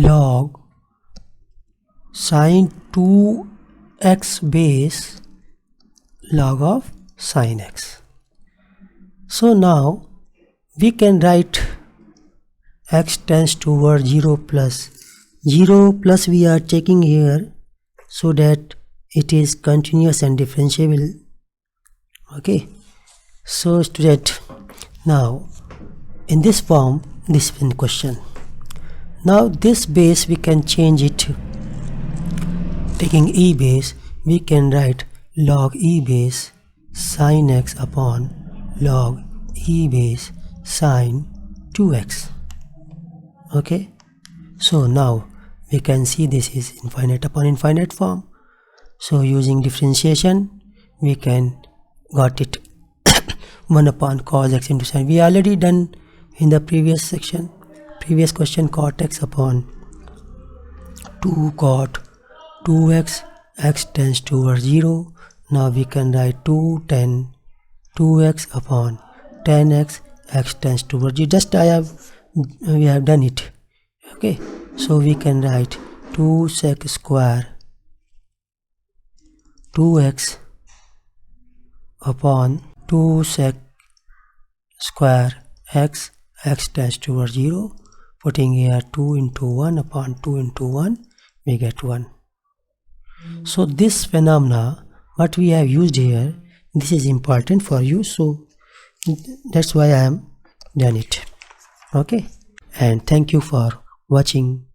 log sine 2x base log of sine x. So now we can write x tends toward 0 plus we are checking here so that it is continuous and differentiable. Okay, so student, now in this form, this is in question. Now this base we can change it. Taking e base, we can write log e base sine x upon log e base sine 2x. Okay, so now we can see this is infinite upon infinite form. So using differentiation, we can got it 1 upon cos x into sine. We already done in the previous question, cot x upon 2 cot 2x, x tends toward 0. Now we can write 2 tan 2x upon tan x, x tends toward 0. Just we have done it. Okay, so we can write 2 sec square 2x upon 2 sec square x, x tends toward 0. Putting here 2 into 1 upon 2 into 1, we get 1. So this phenomena, what we have used here, this is important for you, so that's why I am done it. Okay, and thank you for watching